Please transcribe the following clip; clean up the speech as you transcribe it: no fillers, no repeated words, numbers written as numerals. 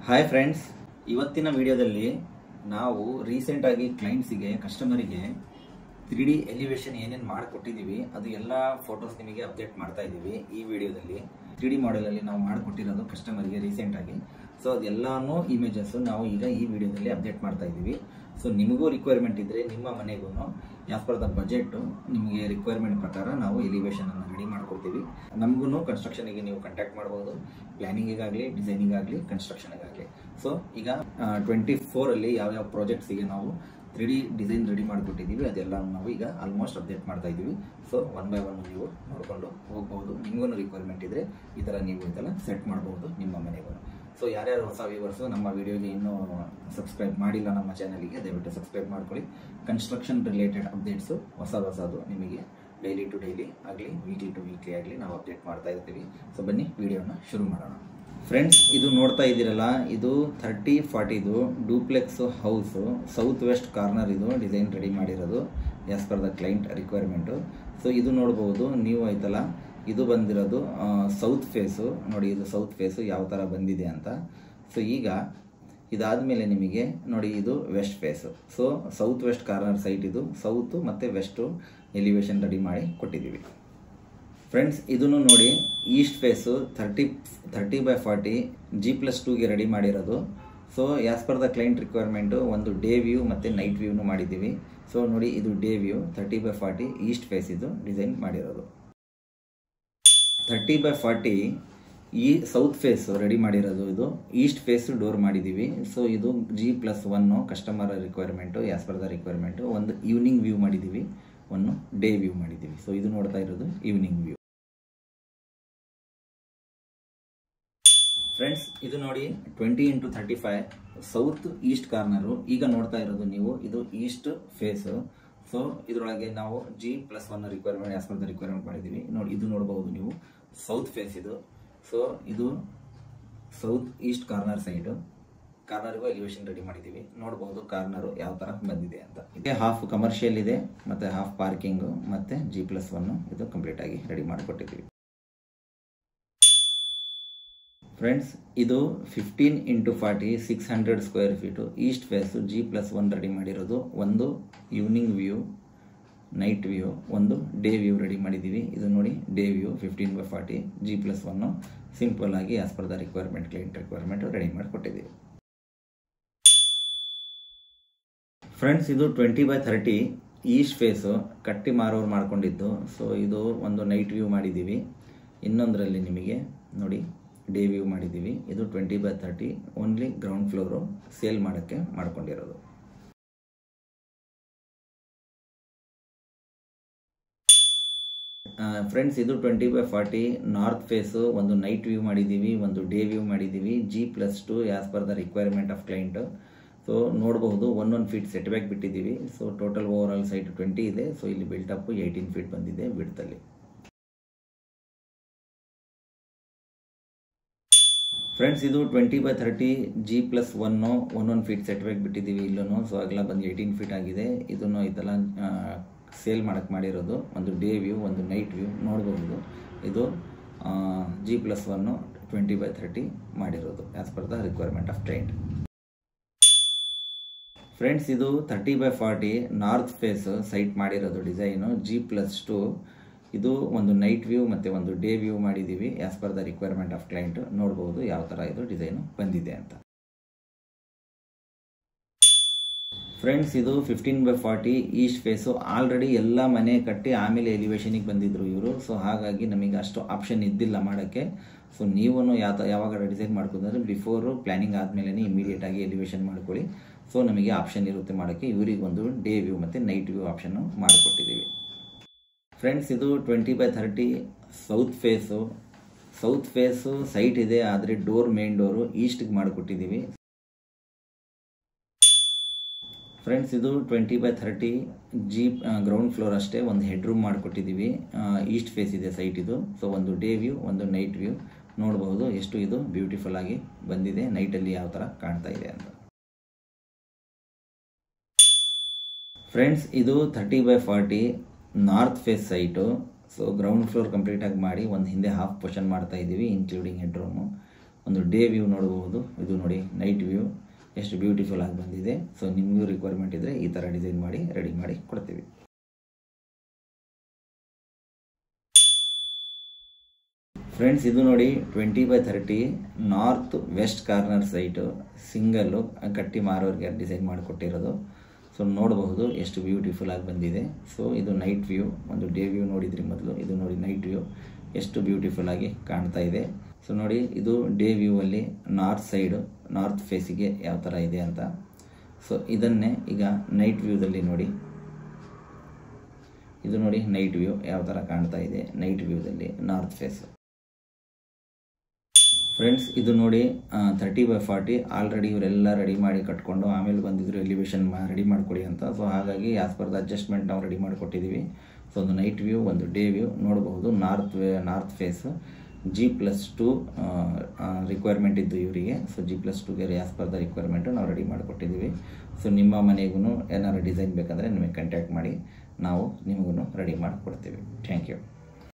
Hi friends, ಇವತ್ತಿನ ವಿಡಿಯೋದಲ್ಲಿ ನಾವು ರೀಸೆಂಟಾಗಿ ಕ್ಲೈಂಟ್ಸಿಗೆ ಕಸ್ಟಮರಿಗೆ 3D ಎಲಿವೇಶನ್ ಏನೇನು ಮಾಡಿಕೊಟ್ಟಿದ್ದೀವಿ ಅದು ಎಲ್ಲ ಫೋಟೋಸ್ ನಿಮಗೆ ಅಪ್ಡೇಟ್ ಮಾಡ್ತಾ ಇದ್ದೀವಿ. ಈ ವಿಡಿಯೋದಲ್ಲಿ 3D ಮಾಡೆಲಲ್ಲಿ ನಾವು ಮಾಡಿಕೊಟ್ಟಿರೋದು ಕಸ್ಟಮರಿಗೆ ರೀಸೆಂಟಾಗಿ. ಸೊ ಅದೆಲ್ಲನೂ ಇಮೇಜಸ್ಸು ನಾವು ಈಗ ಈ ವಿಡಿಯೋದಲ್ಲಿ ಅಪ್ಡೇಟ್ ಮಾಡ್ತಾ ಇದ್ದೀವಿ. ಸೊ ನಿಮಗೂ ರಿಕ್ವೈರ್ಮೆಂಟ್ ಇದ್ದರೆ ನಿಮ್ಮ ಮನೆಗೂ ಆಸ್ ಪರ್ ದ ಬಜೆಟ್ ನಿಮಗೆ ರಿಕ್ವೈರ್ಮೆಂಟ್ ಪ್ರಕಾರ ನಾವು ಎಲಿವೇಶನನ್ನು ರೆಡಿ ಮಾಡ್ಕೊಡ್ತೀವಿ. ನಮಗೂ ಕನ್ಸ್ಟ್ರಕ್ಷನಿಗೆ ನೀವು ಕಾಂಟ್ಯಾಕ್ಟ್ ಮಾಡ್ಬೋದು, ಪ್ಲಾನಿಂಗಿಗಾಗಲಿ, ಡಿಸೈನಿಗಾಗಲಿ, ಕನ್ಸ್ಟ್ರಕ್ಷನಿಗಾಗಲಿ. ಸೊ ಈಗ 24ಅಲ್ಲಿ ಯಾವ್ಯಾವ ಪ್ರಾಜೆಕ್ಟ್ಸಿಗೆ ನಾವು 3D ಡಿಸೈನ್ ರೆಡಿ ಮಾಡಿಕೊಟ್ಟಿದ್ದೀವಿ ಅದೆಲ್ಲ ನಾವು ಈಗ ಆಲ್ಮೋಸ್ಟ್ ಅಪ್ಡೇಟ್ ಮಾಡ್ತಾ ಇದ್ದೀವಿ. ಸೊ ಒನ್ ಬೈ ಒನ್ ನೀವು ನೋಡಿಕೊಂಡು ಹೋಗ್ಬೋದು. ನಿಮಗೂ ರಿಕ್ವೈರ್ಮೆಂಟ್ ಇದ್ದರೆ ಈ ಥರ ನೀವು ಇದೆಲ್ಲ ಸೆಟ್ ಮಾಡ್ಬೋದು ನಿಮ್ಮ ಮನೆಗೂ. ಸೊ ಯಾರ್ಯಾರು ಹೊಸ ವ್ಯೂವರ್ಸು ನಮ್ಮ ವಿಡಿಯೋಗೆ ಇನ್ನೂ ಸಬ್ಸ್ಕ್ರೈಬ್ ಮಾಡಿಲ್ಲ ನಮ್ಮ ಚಾನಲಿಗೆ, ದಯವಿಟ್ಟು ಸಬ್ಸ್ಕ್ರೈಬ್ ಮಾಡ್ಕೊಳ್ಳಿ. ಕನ್ಸ್ಟ್ರಕ್ಷನ್ ರಿಲೇಟೆಡ್ ಅಪ್ಡೇಟ್ಸು ಹೊಸದು ನಿಮಗೆ ಡೈಲಿ ಟು ಡೈಲಿ ಆಗಲಿ, ವೀಕ್ಲಿ ಟು ವೀಕ್ಲಿ ಆಗಲಿ ನಾವು ಅಪ್ಡೇಟ್ ಮಾಡ್ತಾ ಇರ್ತೀವಿ. ಸೊ ಬನ್ನಿ ವಿಡಿಯೋನ ಶುರು ಮಾಡೋಣ. ಫ್ರೆಂಡ್ಸ್, ಇದು ನೋಡ್ತಾ ಇದ್ದೀರಲ್ಲ, ಇದು 30-40 duplex house, south west corner ಇದು ಡಿಸೈನ್ ರೆಡಿ ಮಾಡಿರೋದು as per the client requirement. So ಇದು ನೋಡ್ಬೋದು ನೀವು ಆಯ್ತಲ್ಲ, ಇದು ಬಂದಿರೋದು ಸೌತ್ ಫೇಸು. ನೋಡಿ ಇದು ಸೌತ್ ಫೇಸು ಯಾವ ಥರ ಬಂದಿದೆ ಅಂತ. ಸೊ ಈಗ ಇದಾದಮೇಲೆ ನಿಮಗೆ ನೋಡಿ ಇದು west face. So south west corner site ಇದು, ಸೌತು ಮತ್ತು ವೆಸ್ಟು ಎಲಿವೇಶನ್ ರೆಡಿ ಮಾಡಿ ಕೊಟ್ಟಿದ್ದೀವಿ. ಫ್ರೆಂಡ್ಸ್, ಇದನ್ನು ನೋಡಿ ಈಸ್ಟ್ ಫೇಸು 30-40 G+2ಗೆ ರೆಡಿ ಮಾಡಿರೋದು. So as per the client requirement ಒಂದು ಡೇ ವ್ಯೂ ಮತ್ತು ನೈಟ್ ವ್ಯೂನು ಮಾಡಿದ್ದೀವಿ. ಸೊ ನೋಡಿ ಇದು ಡೇ ವ್ಯೂ 30-40 ಈಸ್ಟ್ ಫೇಸ್ ಇದು ಡಿಸೈನ್ ಮಾಡಿರೋದು. 30-40 ಈ ಸೌತ್ ಫೇಸ್ ರೆಡಿ ಮಾಡಿರೋದು, ಇದು ಈಸ್ಟ್ ಫೇಸ್ ಡೋರ್ ಮಾಡಿದ್ದೀವಿ. ಸೊ ಇದು G+1 customer requirement as per the requirement. ಒಂದು ಈವ್ನಿಂಗ್ ವ್ಯೂ ಮಾಡಿದ್ದೀವಿ, ಒಂದು ಡೇ ವ್ಯೂ ಮಾಡಿದ್ದೀವಿ. ಸೊ ಇದು ನೋಡ್ತಾ ಇರೋದು ಈವ್ನಿಂಗ್ ವ್ಯೂ. ಫ್ರೆಂಡ್ಸ್, ಇದು ನೋಡಿ 20x35 ಸೌತ್ ಈಸ್ಟ್ ಕಾರ್ನರು. ಈಗ ನೋಡ್ತಾ ಇರೋದು ನೀವು ಇದು ಈಸ್ಟ್ ಫೇಸು. ಸೊ ಇದರೊಳಗೆ ನಾವು G+1 requirement as per the requirement ಮಾಡಿದ್ದೀವಿ. ನೋಡಿ ಇದು ನೋಡ್ಬೋದು ನೀವು ಸೌತ್ ಫೇಸ್ ಇದು. ಸೊ ಇದು ಸೌತ್ ಈಸ್ಟ್ ಕಾರ್ನರ್ ಸೈಡು, ಕಾರ್ನರ್ಗೂ ಎಲಿವೇಶನ್ ರೆಡಿ ಮಾಡಿದ್ದೀವಿ. ನೋಡ್ಬೋದು ಕಾರ್ನರು ಯಾವ ಥರ ಬಂದಿದೆ ಅಂತ. ಇದೆ ಹಾಫ್ ಕಮರ್ಷಿಯಲ್ ಇದೆ ಮತ್ತು ಹಾಫ್ ಪಾರ್ಕಿಂಗು ಮತ್ತು G+1 ಇದು ಕಂಪ್ಲೀಟಾಗಿ ರೆಡಿ ಮಾಡಿಕೊಟ್ಟಿದ್ದೀವಿ. ಫ್ರೆಂಡ್ಸ್, ಇದು 15x40 600 square feet east face G+1 ready ಮಾಡಿರೋದು. ಒಂದು ಈವ್ನಿಂಗ್ ವ್ಯೂ, ನೈಟ್ ವ್ಯೂ, ಒಂದು ಡೇ ವ್ಯೂ ರೆಡಿ ಮಾಡಿದ್ದೀವಿ. ಇದು ನೋಡಿ day view 15x40 G+1 simple ಆಗಿ as per the requirement, client requirement ready ಮಾಡಿಕೊಟ್ಟಿದ್ದೀವಿ. ಫ್ರೆಂಡ್ಸ್, ಇದು 20x30 ಈಸ್ಟ್ ಫೇಸು ಕಟ್ಟಿ ಮಾರೋರು ಮಾಡ್ಕೊಂಡಿದ್ದು. ಸೊ ಇದು ಒಂದು ನೈಟ್ ವ್ಯೂ ಮಾಡಿದ್ದೀವಿ. ಇನ್ನೊಂದರಲ್ಲಿ ನಿಮಗೆ ನೋಡಿ ಡೇ ವ್ಯೂ ಮಾಡಿದ್ದೀವಿ. ಇದು 20x30 only ground floor sale ಮಾಡೋಕ್ಕೆ ಮಾಡ್ಕೊಂಡಿರೋದು. ಫ್ರೆಂಡ್ಸ್, ಇದು 20x40 ನಾರ್ತ್ ಫೇಸು ಒಂದು ನೈಟ್ ವ್ಯೂ ಮಾಡಿದ್ದೀವಿ, ಒಂದು ಡೇ ವ್ಯೂ ಮಾಡಿದ್ದೀವಿ. G+2 as per the requirement of client. So ನೋಡಬಹುದು 1 ಫೀಟ್ ಸೆಟ್ ಬ್ಯಾಕ್ ಬಿಟ್ಟಿದ್ದೀವಿ. So total overall site 20 ಇದೆ. ಸೊ ಇಲ್ಲಿ ಬಿಲ್ಟಪ್ 18 ಫೀಟ್ ಬಂದಿದೆ ವಿಡ್ತಲ್ಲಿ. ಫ್ರೆಂಡ್ಸ್, ಇದು 20x30 G+1 1 feet set back ಬಿಟ್ಟಿದ್ದೀವಿ ಇಲ್ಲೂ. ಸೊ ಅಗಲ ಬಂದು 18 ಫೀಟ್ ಆಗಿದೆ. ಇದನ್ನು ಇದೆಲ್ಲ ಸೇಲ್ ಮಾಡೋಕ್ಕೆ ಮಾಡಿರೋದು. ಒಂದು ಡೇ ವ್ಯೂ, ಒಂದು ನೈಟ್ ವ್ಯೂ ನೋಡ್ಬೋದು. ಇದು G+1 20x30 ಮಾಡಿರೋದು as per the requirement of client. Friends, ಇದು 30x40 ನಾರ್ತ್ ಫೇಸ್ ಸೈಟ್ ಮಾಡಿರೋದು ಡಿಸೈನು G+2. ಇದು ಒಂದು ನೈಟ್ ವ್ಯೂ ಮತ್ತು ಒಂದು ಡೇ ವ್ಯೂ ಮಾಡಿದ್ದೀವಿ as per the requirement of client. ನೋಡ್ಬೋದು ಯಾವ ಥರ ಇದು ಡಿಸೈನು ಬಂದಿದೆ ಅಂತ. ಫ್ರೆಂಡ್ಸ್, ಇದು 15x40 ಈಸ್ಟ್ ಫೇಸು. ಆಲ್ರೆಡಿ ಎಲ್ಲ ಮನೆ ಕಟ್ಟಿ ಆಮೇಲೆ ಎಲಿವೇಶನಿಗೆ ಬಂದಿದ್ರು ಇವರು. ಸೊ ಹಾಗಾಗಿ ನಮಗೆ ಅಷ್ಟು ಆಪ್ಷನ್ ಇದ್ದಿಲ್ಲ ಮಾಡೋಕ್ಕೆ. ಸೊ ನೀವು ಯಾವಾಗ ಡಿಸೈನ್ ಮಾಡ್ಕೊಂಡ್ರೆ ಬಿಫೋರು ಪ್ಲ್ಯಾನಿಂಗ್ ಆದಮೇಲೆ ಇಮಿಡಿಯೇಟಾಗಿ ಎಲಿವೇಶನ್ ಮಾಡ್ಕೊಳ್ಳಿ. ಸೊ ನಮಗೆ ಆಪ್ಷನ್ ಇರುತ್ತೆ ಮಾಡೋಕ್ಕೆ. ಇವರಿಗೆ ಒಂದು ಡೇ ವ್ಯೂ ಮತ್ತು ನೈಟ್ ವ್ಯೂ ಆಪ್ಷನ್ನು ಮಾಡಿಕೊಟ್ಟಿದ್ದೀವಿ. ಫ್ರೆಂಡ್ಸ್, ಇದು 20x30 ಸೌತ್ ಫೇಸು ಸೈಟ್ ಇದೆ, ಆದರೆ ಡೋರ್ ಮೇನ್ ಡೋರು ಈಸ್ಟ್ಗೆ ಮಾಡಿಕೊಟ್ಟಿದ್ದೀವಿ. ಫ್ರೆಂಡ್ಸ್, ಇದು 20x30 ಗ್ರೌಂಡ್ ಫ್ಲೋರ್ ಅಷ್ಟೇ, ಒಂದು ಹೆಡ್ ರೂಮ್ ಮಾಡಿಕೊಟ್ಟಿದ್ದೀವಿ. ಈಸ್ಟ್ ಫೇಸ್ ಇದೆ ಸೈಟ್ ಇದು. ಸೊ ಒಂದು ಡೇ ವ್ಯೂ, ಒಂದು ನೈಟ್ ವ್ಯೂ ನೋಡಬಹುದು ಎಷ್ಟು ಇದು ಬ್ಯೂಟಿಫುಲ್ ಆಗಿ ಬಂದಿದೆ, ನೈಟಲ್ಲಿ ಯಾವ ಥರ ಕಾಣ್ತಾ ಇದೆ ಅಂತ. ಫ್ರೆಂಡ್ಸ್, ಇದು 30x40 north face site. So ground floor ಕಂಪ್ಲೀಟಾಗಿ ಮಾಡಿ ಒಂದು ಹಿಂದೆ ಹಾಫ್ ಪೋರ್ಷನ್ ಮಾಡ್ತಾ ಇದ್ದೀವಿ, ಇನ್ಕ್ಲೂಡಿಂಗ್ ಹೆಡ್ ರೂಮು. ಒಂದು ಡೇ ವ್ಯೂ ನೋಡಬಹುದು. ಇದು ನೋಡಿ ಎಷ್ಟು ಬ್ಯೂಟಿಫುಲ್ ಆಗಿ ಬಂದಿದೆ. ಸೊ ನಿಮಗೂ ರಿಕ್ವೈರ್ಮೆಂಟ್ ಇದ್ದರೆ ಈ ಥರ ಡಿಸೈನ್ ಮಾಡಿ ರೆಡಿ ಮಾಡಿ ಕೊಡ್ತೀವಿ. ಫ್ರೆಂಡ್ಸ್, ಇದು ನೋಡಿ 20x30 north west corner site, single ಕಟ್ಟಿ ಮಾರೋರಿಗೆ ಡಿಸೈನ್ ಮಾಡಿಕೊಟ್ಟಿರೋದು. ಸೊ ನೋಡಬಹುದು ಎಷ್ಟು ಬ್ಯೂಟಿಫುಲ್ ಆಗಿ ಬಂದಿದೆ. ಸೊ ಇದು ನೈಟ್ ವ್ಯೂ, ಒಂದು ಡೇ ವ್ಯೂ ನೋಡಿದ್ರಿ ಮೊದಲು, ಇದು ನೋಡಿ ನೈಟ್ ವ್ಯೂ ಎಷ್ಟು ಬ್ಯೂಟಿಫುಲ್ ಆಗಿ ಕಾಣ್ತಾ ಇದೆ. ಸೊ ನೋಡಿ, ಇದು ಡೇ ವ್ಯೂ ಅಲ್ಲಿ ನಾರ್ತ್ ಸೈಡು, ನಾರ್ತ್ ಫೇಸಿಗೆ ಯಾವ ಥರ ಇದೆ ಅಂತ. ಸೊ ಇದನ್ನೇ ಈಗ ನೈಟ್ ವ್ಯೂದಲ್ಲಿ ನೋಡಿ, ಇದು ನೋಡಿ ನೈಟ್ ವ್ಯೂ ಯಾವ ಥರ ಕಾಣ್ತಾ ಇದೆ. ನೈಟ್ ವ್ಯೂದಲ್ಲಿ ನಾರ್ತ್ ಫೇಸ್. ಫ್ರೆಂಡ್ಸ್, ಇದು ನೋಡಿ 30x40 ಆಲ್ರೆಡಿ ಇವರೆಲ್ಲ ರೆಡಿ ಮಾಡಿ ಕಟ್ಕೊಂಡು ಆಮೇಲೆ ಬಂದಿದ್ರು ಎಲಿವೇಶನ್ ರೆಡಿ ಮಾಡಿಕೊಡಿ ಅಂತ. ಸೊ ಹಾಗಾಗಿ ಆಸ್ ಪರ್ ದ ಅಡ್ಜಸ್ಟ್ಮೆಂಟ್ ನಾವು ರೆಡಿ ಮಾಡಿಕೊಟ್ಟಿದ್ದೀವಿ. ಸೊ ಒಂದು ನೈಟ್ ವ್ಯೂ, ಒಂದು ಡೇ ವ್ಯೂ ನೋಡಬಹುದು. ನಾರ್ತ್ ಫೇಸ್ G+2 ರಿಕ್ವೈರ್ಮೆಂಟ್ ಇದ್ದು ಇವರಿಗೆ. ಸೊ G+2ಗೆ ಆಸ್ ಪರ್ ದ ರಿಕ್ವೈರ್ಮೆಂಟು ನಾವು ರೆಡಿ ಮಾಡಿಕೊಟ್ಟಿದ್ದೀವಿ. ಸೊ ನಿಮ್ಮ ಮನೆಗೂ ಏನಾದ್ರು ಡಿಸೈನ್ ಬೇಕಂದರೆ ನಿಮಗೆ ಕಾಂಟ್ಯಾಕ್ಟ್ ಮಾಡಿ, ನಾವು ನಿಮಗೂ ರೆಡಿ ಮಾಡಿಕೊಡ್ತೀವಿ. Thank you.